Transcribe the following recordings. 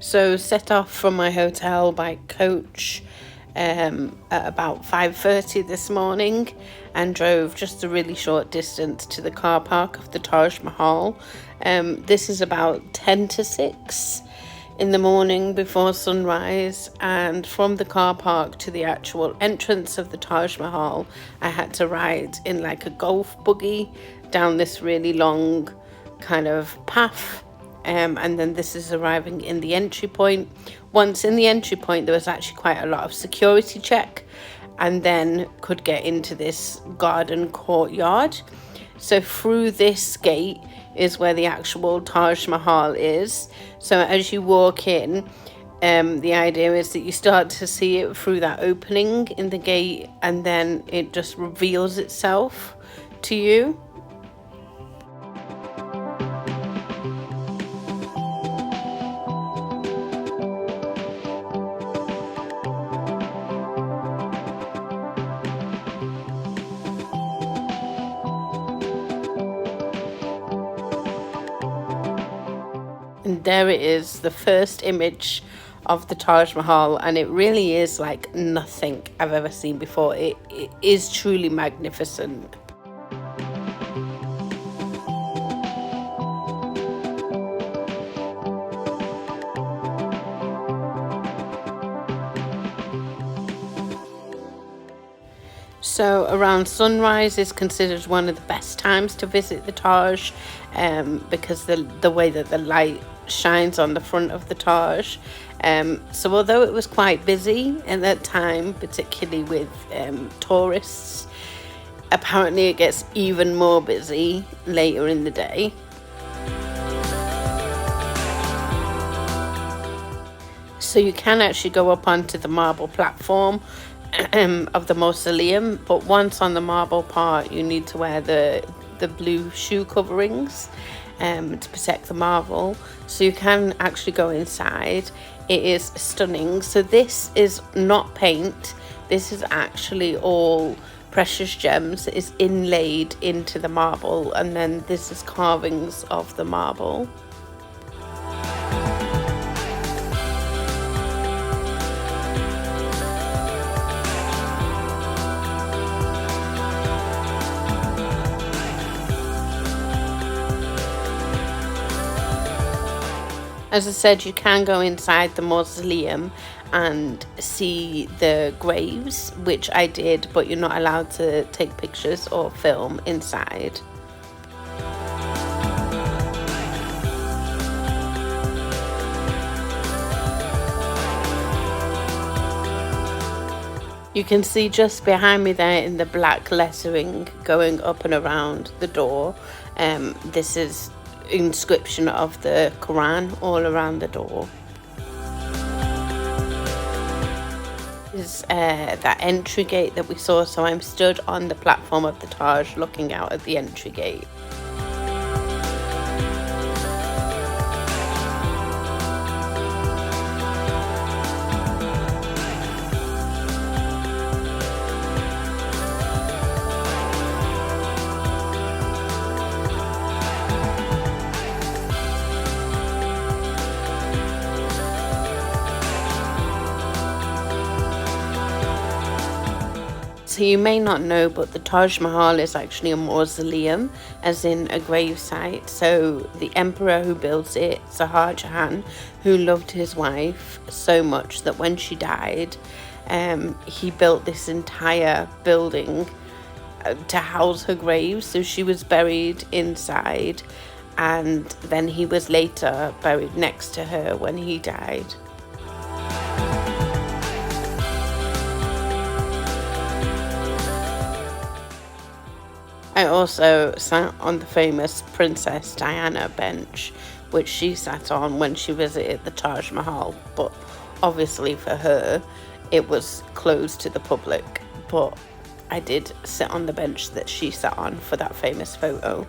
So set off from my hotel by coach at about 5:30 this morning and drove just a really short distance to the car park of the Taj Mahal. This is about 10 to 6 in the morning before sunrise, and from the car park to the actual entrance of the Taj Mahal I had to ride in like a golf buggy down this really long kind of path. And then this is arriving in the entry point. Once in the entry point, there was actually quite a lot of security check, and then could get into this garden courtyard. So through this gate is where the actual Taj Mahal is. So as you walk in, the idea is that you start to see it through that opening in the gate, and then it just reveals itself to you. And there it is, the first image of the Taj Mahal, and it really is like nothing I've ever seen before. It is truly magnificent. So around sunrise is considered one of the best times to visit the Taj, because the way that the light shines on the front of the Taj. So although it was quite busy at that time, particularly with tourists, apparently it gets even more busy later in the day. So you can actually go up onto the marble platform of the mausoleum, but once on the marble part you need to wear the blue shoe coverings to protect the marble, so you can actually go inside. It is stunning. So this is not paint, this is actually all precious gems that is inlaid into the marble, and then this is carvings of the marble. As I said, you can go inside the mausoleum and see the graves, which I did, but you're not allowed to take pictures or film inside. You can see just behind me there in the black lettering going up and around the door, this is inscription of the Quran all around the door. Is that entry gate that we saw, so I'm stood on the platform of the Taj looking out at the entry gate. So you may not know, but the Taj Mahal is actually a mausoleum, as in a grave site. So the emperor who built it, Shah Jahan, who loved his wife so much that when she died, he built this entire building to house her grave. So she was buried inside, and then he was later buried next to her when he died. I also sat on the famous Princess Diana bench, which she sat on when she visited the Taj Mahal, but obviously for her it was closed to the public, but I did sit on the bench that she sat on for that famous photo.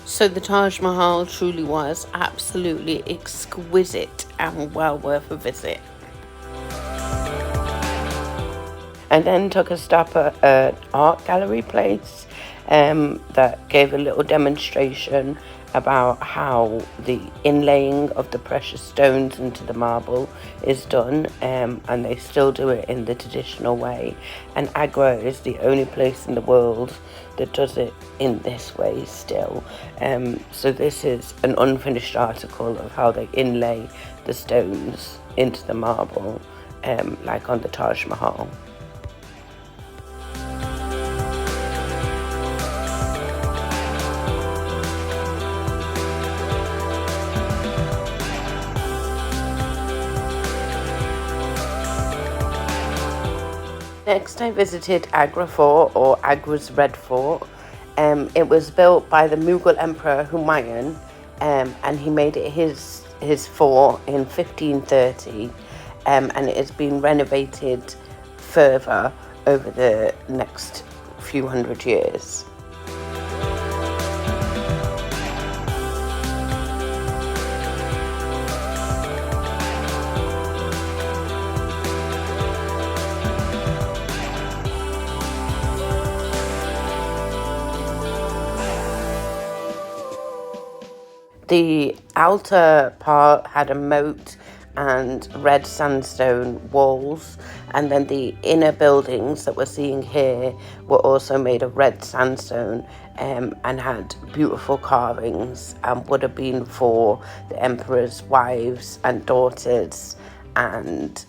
So the Taj Mahal truly was absolutely exquisite and well worth a visit. And then took a stop at an art gallery place that gave a little demonstration about how the inlaying of the precious stones into the marble is done, and they still do it in the traditional way, and Agra is the only place in the world that does it in this way still. So this is an unfinished article of how they inlay the stones into the marble, like on the Taj Mahal. Next, I visited Agra Fort, or Agra's Red Fort. It was built by the Mughal Emperor Humayun, and he made it his fort in 1530, and it has been renovated further over the next few hundred years. The outer part had a moat and red sandstone walls, and then the inner buildings that we're seeing here were also made of red sandstone, and had beautiful carvings, and would have been for the emperor's wives and daughters and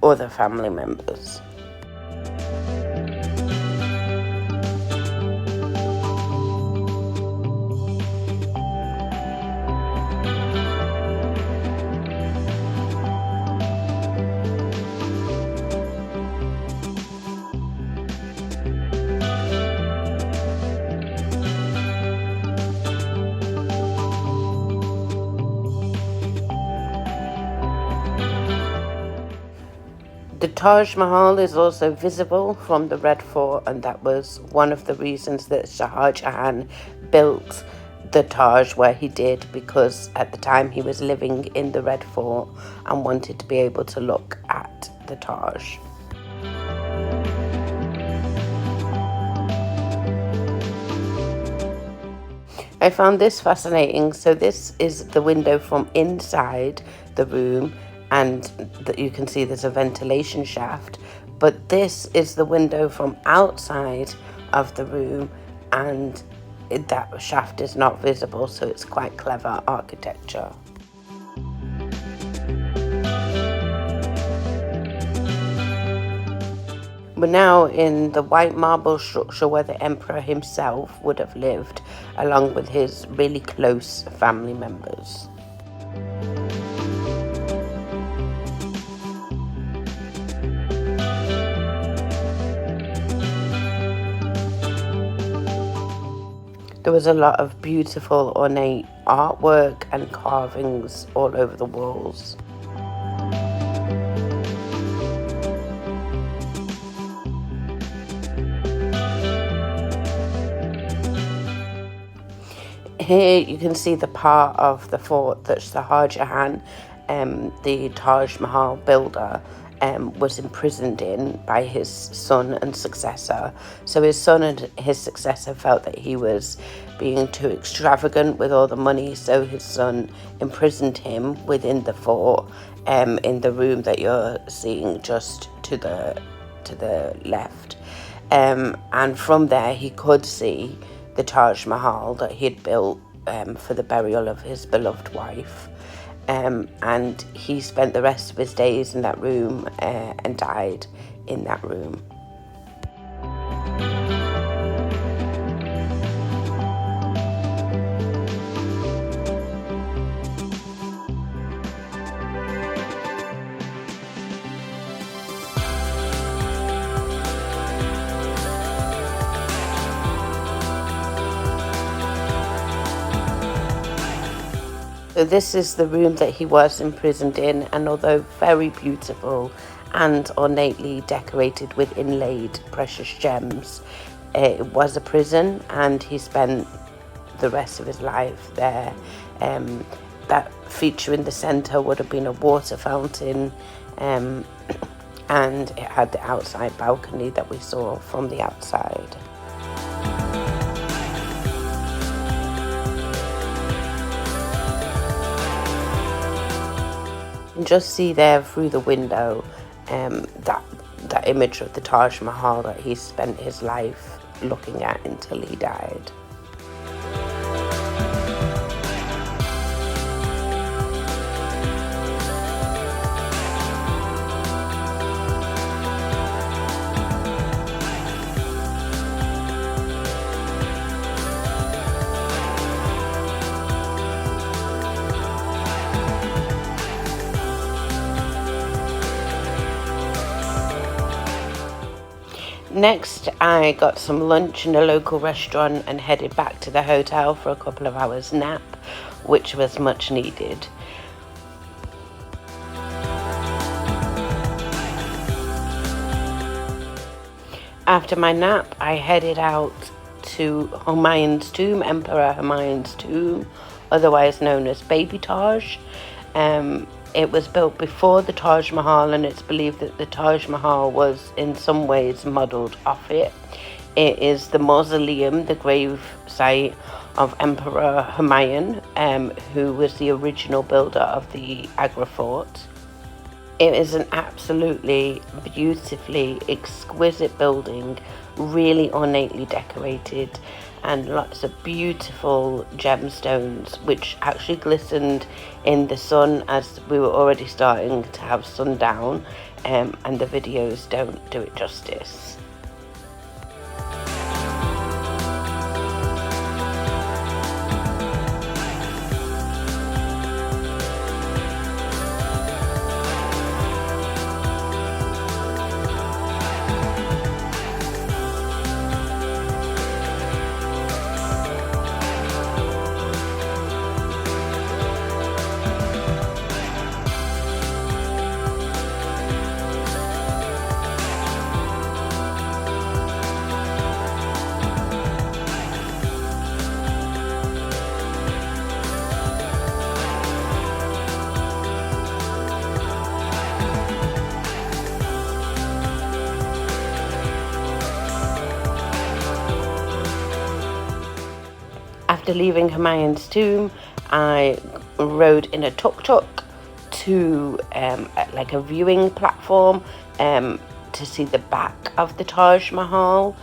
other family members. The Taj Mahal is also visible from the Red Fort, and that was one of the reasons that Shah Jahan built the Taj where he did, because at the time he was living in the Red Fort and wanted to be able to look at the Taj. I found this fascinating. So this is the window from inside the room, and that you can see there's a ventilation shaft, but this is the window from outside of the room, and that shaft is not visible, so it's quite clever architecture. We're now in the white marble structure where the emperor himself would have lived, along with his really close family members. There was a lot of beautiful ornate artwork and carvings all over the walls. Here you can see the part of the fort that Shah Jahan, the Taj Mahal builder, was imprisoned in by his son and successor. So his son and his successor felt that he was being too extravagant with all the money, so his son imprisoned him within the fort, in the room that you're seeing just to the left. And from there he could see the Taj Mahal that he had built for the burial of his beloved wife. And he spent the rest of his days in that room, and died in that room. So this is the room that he was imprisoned in, and although very beautiful and ornately decorated with inlaid precious gems, it was a prison, and he spent the rest of his life there. That feature in the centre would have been a water fountain, and it had the outside balcony that we saw from the outside. just see there through the window that image of the Taj Mahal that he spent his life looking at until he died. Next, I got some lunch in a local restaurant and headed back to the hotel for a couple of hours nap, which was much needed. After my nap, I headed out to Humayun's tomb, Emperor Humayun's tomb, otherwise known as Baby Taj. It was built before the Taj Mahal, and it's believed that the Taj Mahal was in some ways modelled off it. It is the mausoleum, the grave site of Emperor Humayun, who was the original builder of the Agra fort. It is an absolutely beautifully exquisite building, really ornately decorated, and lots of beautiful gemstones which actually glistened in the sun as we were already starting to have sundown, and the videos don't do it justice. After leaving Humayun's tomb, I rode in a tuk-tuk to like a viewing platform to see the back of the Taj Mahal.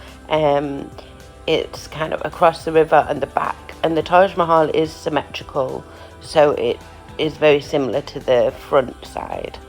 It's kind of across the river and the back, and the Taj Mahal is symmetrical, so it is very similar to the front side.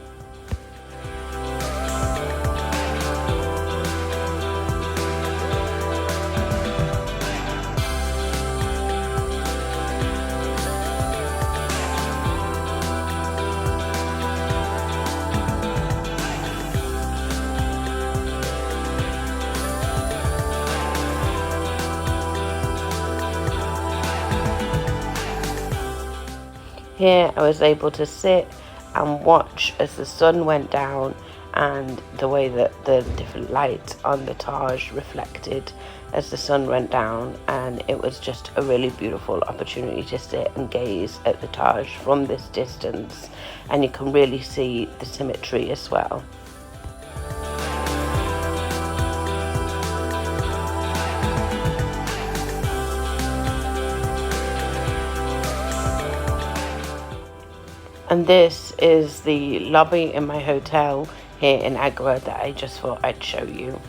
Here I was able to sit and watch as the sun went down, and the way that the different lights on the Taj reflected as the sun went down, and it was just a really beautiful opportunity to sit and gaze at the Taj from this distance, and you can really see the symmetry as well. And this is the lobby in my hotel here in Agra that I just thought I'd show you.